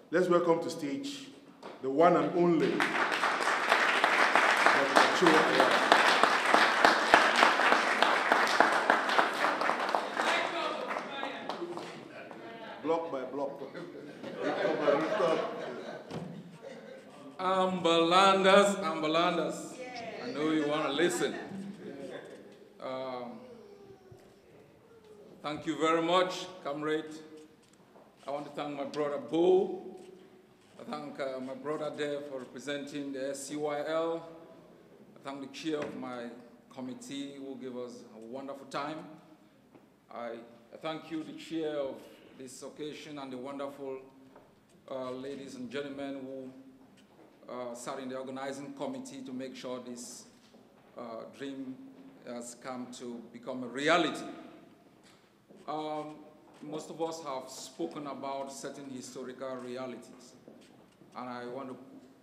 Let's welcome to stage the one and only Dr. Cho Ayaba. Block by block. Ambalanders. I know you want to listen. Thank you very much, comrade. I want to thank my brother Bo. I thank my brother there for representing the SCYL. I thank the chair of my committee who gave us a wonderful time. I thank you, the chair of this occasion, and the wonderful ladies and gentlemen who sat in the organizing committee to make sure this dream has come to become a reality. Most of us have spoken about certain historical realities, and I want to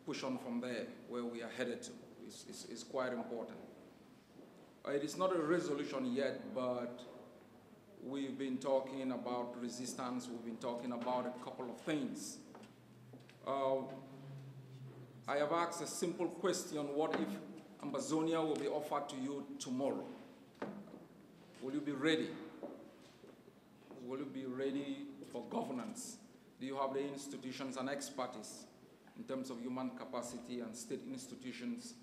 push on from there where we are headed to. It's quite important. It is not a resolution yet, but we've been talking about resistance. We've been talking about a couple of things. I have asked a simple question: what if Ambazonia will be offered to you tomorrow? Will you be ready? Will you be ready for governance? Do you have the institutions and expertise in terms of human capacity and state institutions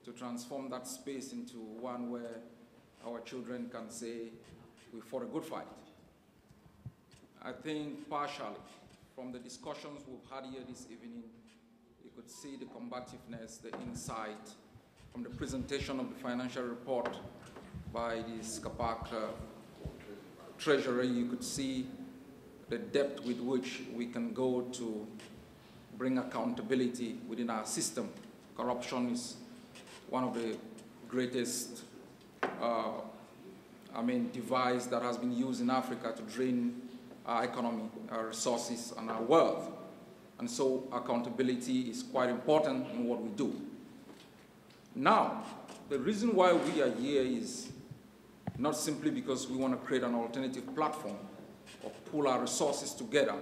to transform that space into one where our children can say, we fought a good fight? I think partially from the discussions we've had here this evening, you could see the combativeness, the insight from the presentation of the financial report by the SCAPAC Treasury. You could see the depth with which we can go to bring accountability within our system. Corruption is one of the greatest device that has been used in Africa to drain our economy, our resources, and our wealth. And so accountability is quite important in what we do. Now, the reason why we are here is not simply because we want to create an alternative platform or pull our resources together.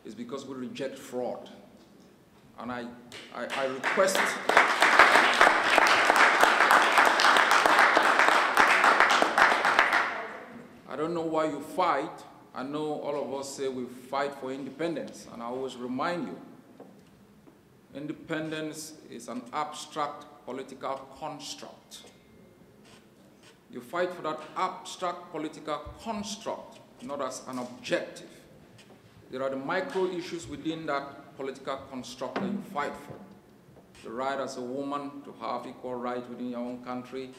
It's because we reject fraud. And I request I don't know why you fight. I know all of us say we fight for independence, and I always remind you, independence is an abstract political construct. You fight for that abstract political construct, not as an objective. There are the micro issues within that political construct that you fight for. The right as a woman to have equal rights within your own country,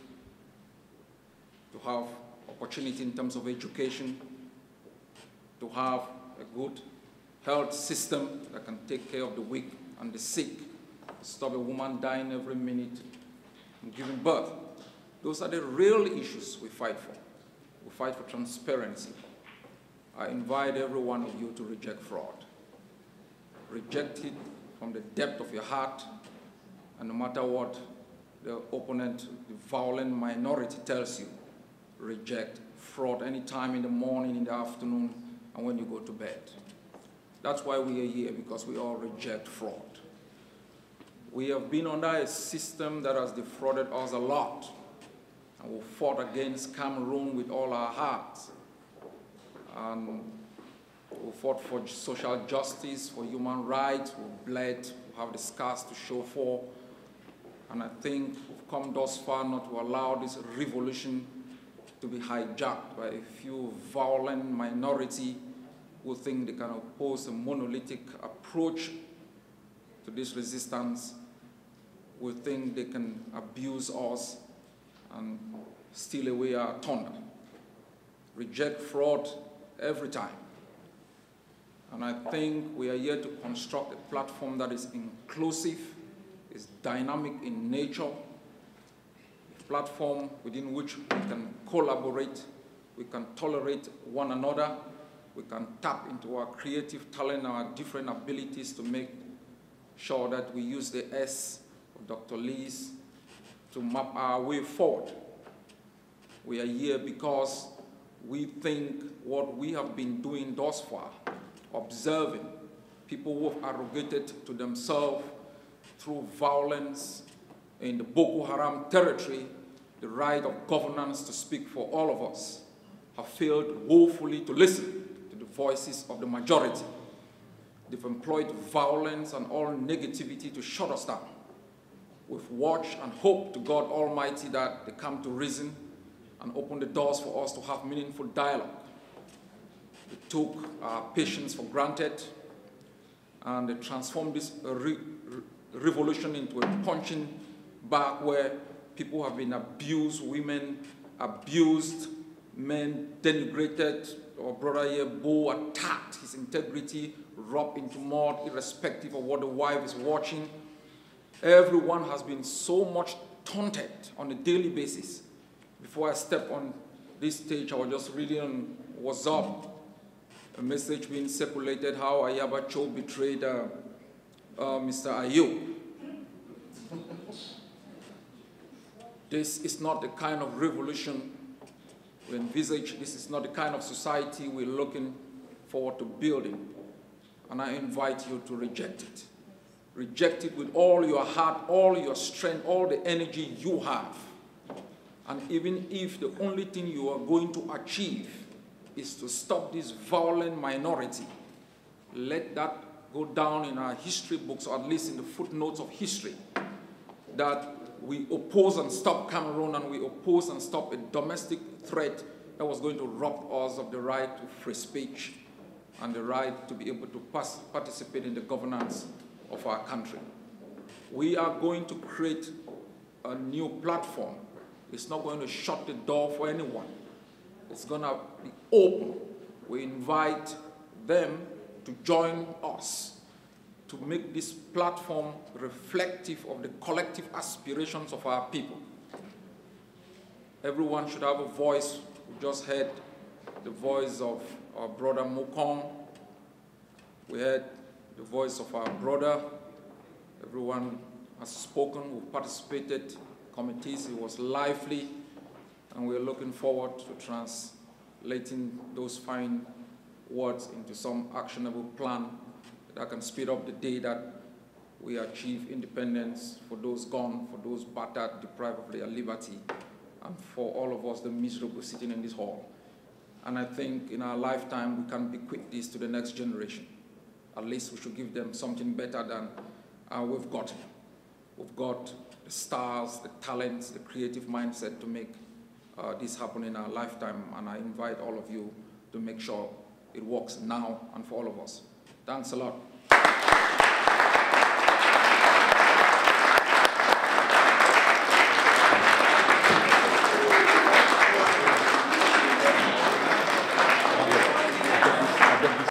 to have opportunity in terms of education, to have a good health system that can take care of the weak and the sick, to stop a woman dying every minute and giving birth. Those are the real issues we fight for. We fight for transparency. I invite every one of you to reject fraud. Reject it from the depth of your heart, and no matter what the opponent, the violent minority tells you, reject fraud anytime in the morning, in the afternoon, and when you go to bed. That's why we are here, because we all reject fraud. We have been under a system that has defrauded us a lot, and we fought against Cameroon with all our hearts. And we fought for social justice, for human rights, we bled, we have the scars to show for. And I think we've come thus far not to allow this revolution to be hijacked by a few violent minority who think they can oppose a monolithic approach to this resistance, who think they can abuse us and steal away our thunder. Reject fraud every time. And I think we are here to construct a platform that is inclusive, is dynamic in nature, a platform within which we can collaborate, we can tolerate one another, we can tap into our creative talent, our different abilities to make sure that we use the S of Dr. Lee's to map our way forward. We are here because we think what we have been doing thus far, observing, people who have arrogated to themselves through violence in the Boko Haram territory the right of governance to speak for all of us, have failed woefully to listen to the voices of the majority. They've employed violence and all negativity to shut us down. We've watched and hoped to God Almighty that they come to reason and open the doors for us to have meaningful dialogue. They took our patience for granted, and they transformed this revolution into a punching bag where people have been abused, women abused, men denigrated. Our brother here, Bo, attacked his integrity, rubbed into mud, irrespective of what the wife is watching. Everyone has been so much taunted on a daily basis. Before I step on this stage, I was just reading on WhatsApp a message being circulated how Ayaba Cho betrayed Mr. Ayo. This is not the kind of revolution we envisage. This is not the kind of society we're looking forward to building. And I invite you to reject it. Reject it with all your heart, all your strength, all the energy you have. And even if the only thing you are going to achieve is to stop this violent minority, let that go down in our history books, or at least in the footnotes of history, that we oppose and stop Cameroon, and we oppose and stop a domestic threat that was going to rob us of the right to free speech and the right to be able to participate in the governance of our country. We are going to create a new platform. It's not going to shut the door for anyone. It's going to be open. We invite them to join us to make this platform reflective of the collective aspirations of our people. Everyone should have a voice. We just heard the voice of our brother Mokong. We heard the voice of our brother. Everyone has spoken, who participated, committees. It was lively, and we're looking forward to translating those fine words into some actionable plan that can speed up the day that we achieve independence for those gone, for those battered, deprived of their liberty, and for all of us, the miserable, sitting in this hall. And I think in our lifetime, we can bequeath this to the next generation. At least we should give them something better than we've gotten. We've got the stars, the talents, the creative mindset to make this happen in our lifetime. And I invite all of you to make sure it works now and for all of us. Thanks a lot.